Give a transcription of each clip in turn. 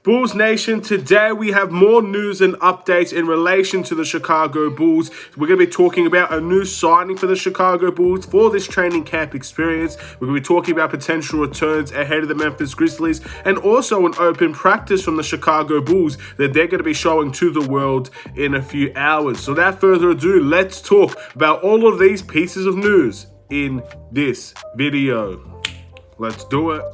Bulls Nation, today we have more news and updates in relation to the Chicago Bulls. We're going to be talking about a new signing for the Chicago Bulls for this training camp experience. We're going to be talking about potential returns ahead of the Memphis Grizzlies and also an open practice from the Chicago Bulls that they're going to be showing to the world in a few hours. So without further ado, let's talk about all of these pieces of news in this video. Let's do it.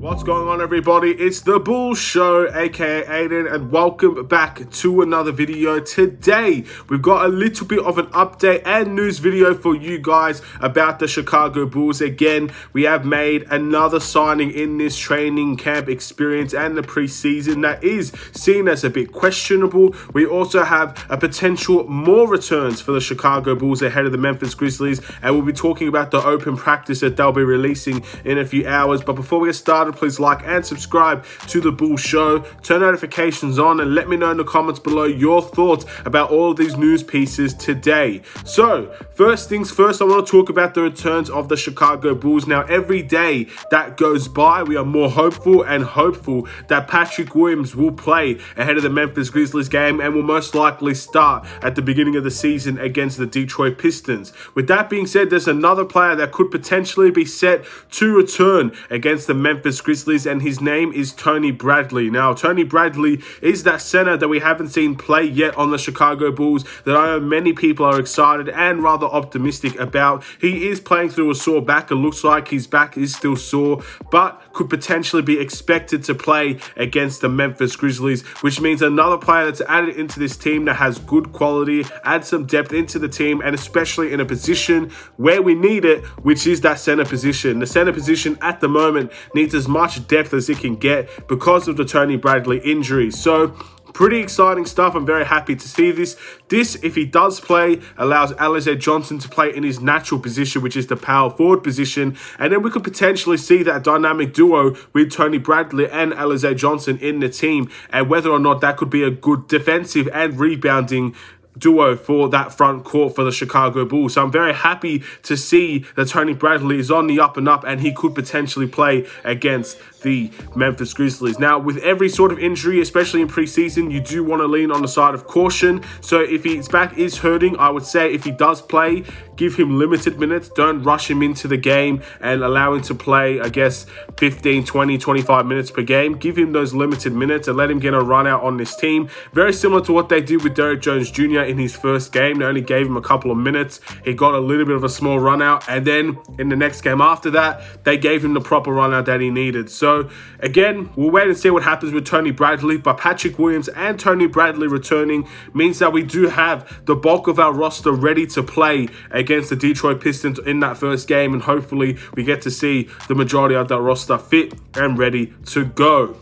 What's going on, everybody? It's the Bulls Show, aka Aidan, and welcome back to another video. Today, we've got a little bit of an update and news video for you guys about the Chicago Bulls. Again, we have made another signing in this training camp experience and the preseason that is seen as a bit questionable. We also have a potential more returns for the Chicago Bulls ahead of the Memphis Grizzlies, and we'll be talking about the open practice that they'll be releasing in a few hours. But before we get started, please like and subscribe to the Bulls Show, turn notifications on, and let me know in the comments below your thoughts about all of these news pieces today. So first things first, I want to talk about the returns of the Chicago Bulls. Now, every day that goes by, we are more hopeful that Patrick Williams will play ahead of the Memphis Grizzlies game and will most likely start at the beginning of the season against the Detroit Pistons. With that being said, there's another player that could potentially be set to return against the Memphis Grizzlies, and his name is Tony Bradley. Now, Tony Bradley is that center that we haven't seen play yet on the Chicago Bulls that I know many people are excited and rather optimistic about. He is playing through a sore back. It looks like his back is still sore, but could potentially be expected to play against the Memphis Grizzlies, which means another player that's added into this team that has good quality, add some depth into the team, and especially in a position where we need it, which is that center position. The center position at the moment needs as much depth as it can get because of the Tony Bradley injury. So pretty exciting stuff. I'm very happy to see this. This, if he does play, allows Alize Johnson to play in his natural position, which is the power forward position. And then we could potentially see that dynamic duo with Tony Bradley and Alize Johnson in the team, and whether or not that could be a good defensive and rebounding duo for that front court for the Chicago Bulls. So I'm very happy to see that Tony Bradley is on the up and up and he could potentially play against the Memphis Grizzlies. Now, with every sort of injury, especially in preseason, you do want to lean on the side of caution. So if his back is hurting, I would say if he does play, give him limited minutes. Don't rush him into the game and allow him to play, I guess, 15, 20, 25 minutes per game. Give him those limited minutes and let him get a run out on this team. Very similar to what they did with Derrick Jones Jr. in his first game. They only gave him a couple of minutes. He got a little bit of a small run out, and then in the next game after that, they gave him the proper run out that he needed. So again, we'll wait and see what happens with Tony Bradley, but Patrick Williams and Tony Bradley returning means that we do have the bulk of our roster ready to play against the Detroit Pistons in that first game, and hopefully we get to see the majority of that roster fit and ready to go.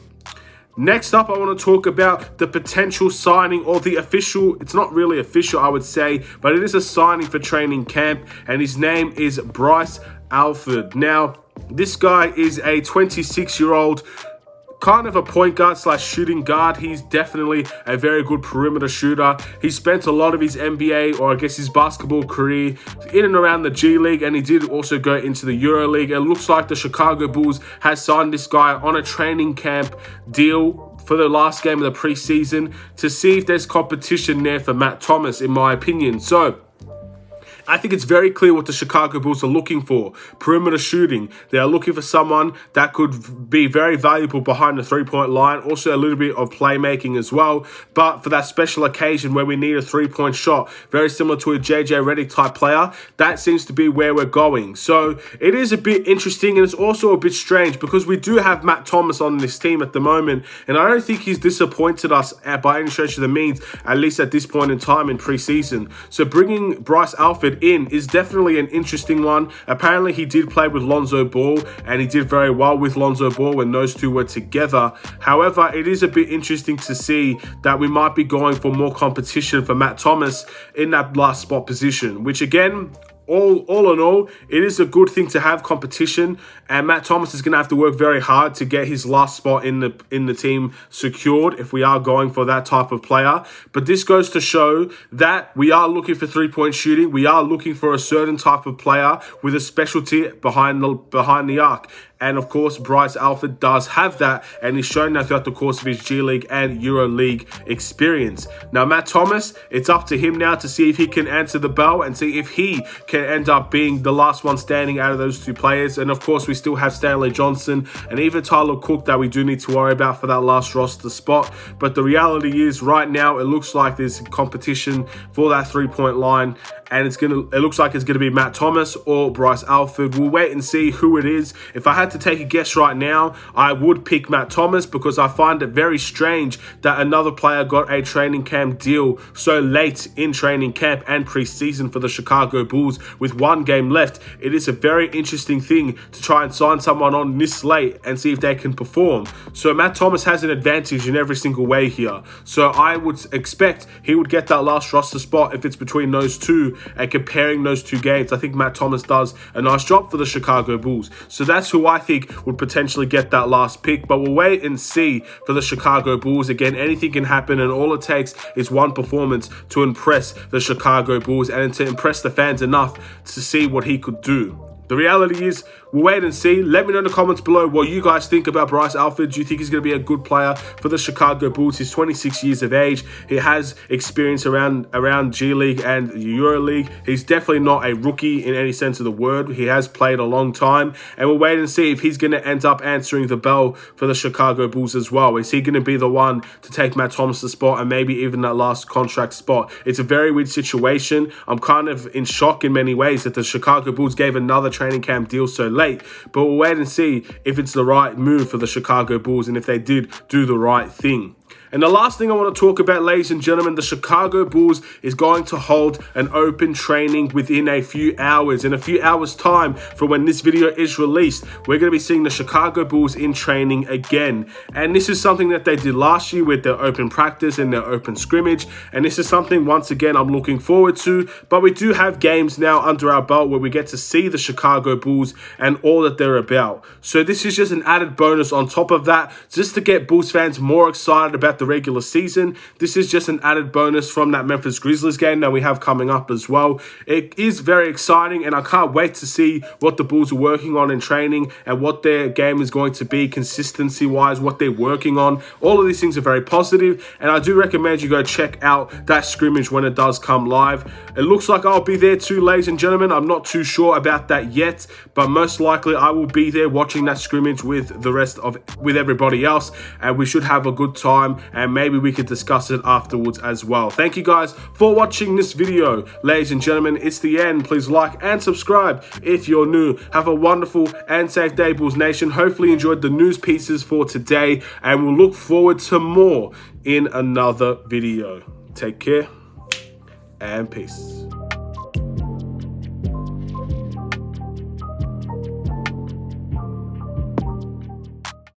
Next up, I want to talk about the potential signing, or the official, it's not really official, I would say, but it is a signing for training camp, and his name is Bryce Alford. Now, this guy is a 26-year-old kind of a point guard slash shooting guard. He's definitely a very good perimeter shooter. He spent a lot of his NBA, or I guess his basketball career, in and around the G League, and he did also go into the Euro League. It looks like the Chicago Bulls has signed this guy on a training camp deal for the last game of the preseason to see if there's competition there for Matt Thomas, in my opinion. So I think it's very clear what the Chicago Bulls are looking for. Perimeter shooting. They are looking for someone that could be very valuable behind the three-point line. Also a little bit of playmaking as well. But for that special occasion where we need a three-point shot, very similar to a JJ Redick type player, that seems to be where we're going. So it is a bit interesting, and it's also a bit strange because we do have Matt Thomas on this team at the moment, and I don't think he's disappointed us by any stretch of the means, at least at this point in time in preseason. So bringing Bryce Alford in is definitely an interesting one. Apparently he did play with Lonzo Ball, and he did very well with Lonzo Ball when those two were together. However, it is a bit interesting to see that we might be going for more competition for Matt Thomas in that last spot position, which again, all in all, it is a good thing to have competition, and Matt Thomas is going to have to work very hard to get his last spot in the team secured if we are going for that type of player. But this goes to show that we are looking for three-point shooting. We are looking for a certain type of player with a specialty behind the arc. And of course, Bryce Alford does have that, and he's shown that throughout the course of his G League and Euro League experience. Now, Matt Thomas, it's up to him now to see if he can answer the bell and see if he can end up being the last one standing out of those two players. And of course, we still have Stanley Johnson and even Tyler Cook that we do need to worry about for that last roster spot. But the reality is, right now, it looks like there's competition for that three-point line, and it looks like it's gonna be Matt Thomas or Bryce Alford. We'll wait and see who it is. If I had to take a guess right now, I would pick Matt Thomas, because I find it very strange that another player got a training camp deal so late in training camp and preseason for the Chicago Bulls with 1 game left. It is a very interesting thing to try and sign someone on this late and see if they can perform. So Matt Thomas has an advantage in every single way here. So I would expect he would get that last roster spot if it's between those two. And comparing those two games, I think Matt Thomas does a nice job for the Chicago Bulls. So that's who I think would potentially get that last pick. But we'll wait and see for the Chicago Bulls. Again, anything can happen, and all it takes is one performance to impress the Chicago Bulls and to impress the fans enough to see what he could do. The reality is, we'll wait and see. Let me know in the comments below what you guys think about Bryce Alford. Do you think he's going to be a good player for the Chicago Bulls? He's 26 years of age. He has experience around G League and Euro League. He's definitely not a rookie in any sense of the word. He has played a long time, and we'll wait and see if he's going to end up answering the bell for the Chicago Bulls as well. Is he going to be the one to take Matt Thomas' spot and maybe even that last contract spot? It's a very weird situation. I'm kind of in shock in many ways that the Chicago Bulls gave another training camp deal so late, but we'll wait and see if it's the right move for the Chicago Bulls and if they did do the right thing. And the last thing I want to talk about, ladies and gentlemen, the Chicago Bulls is going to hold an open training within a few hours. In a few hours' time from when this video is released, we're going to be seeing the Chicago Bulls in training again. And this is something that they did last year with their open practice and their open scrimmage. And this is something, once again, I'm looking forward to. But we do have games now under our belt where we get to see the Chicago Bulls and all that they're about. So this is just an added bonus on top of that, just to get Bulls fans more excited about the regular season. This is just an added bonus from that Memphis Grizzlies game that we have coming up as well. It is very exciting, and I can't wait to see what the Bulls are working on in training and what their game is going to be consistency-wise, what they're working on. All of these things are very positive, and I do recommend you go check out that scrimmage when it does come live. It looks like I'll be there too, ladies and gentlemen. I'm not too sure about that yet, but most likely I will be there watching that scrimmage with everybody else, and we should have a good time, and maybe we could discuss it afterwards as well. Thank you guys for watching this video. Ladies and gentlemen, it's the end. Please like and subscribe if you're new. Have a wonderful and safe day, Bulls Nation. Hopefully you enjoyed the news pieces for today, and we'll look forward to more in another video. Take care and peace.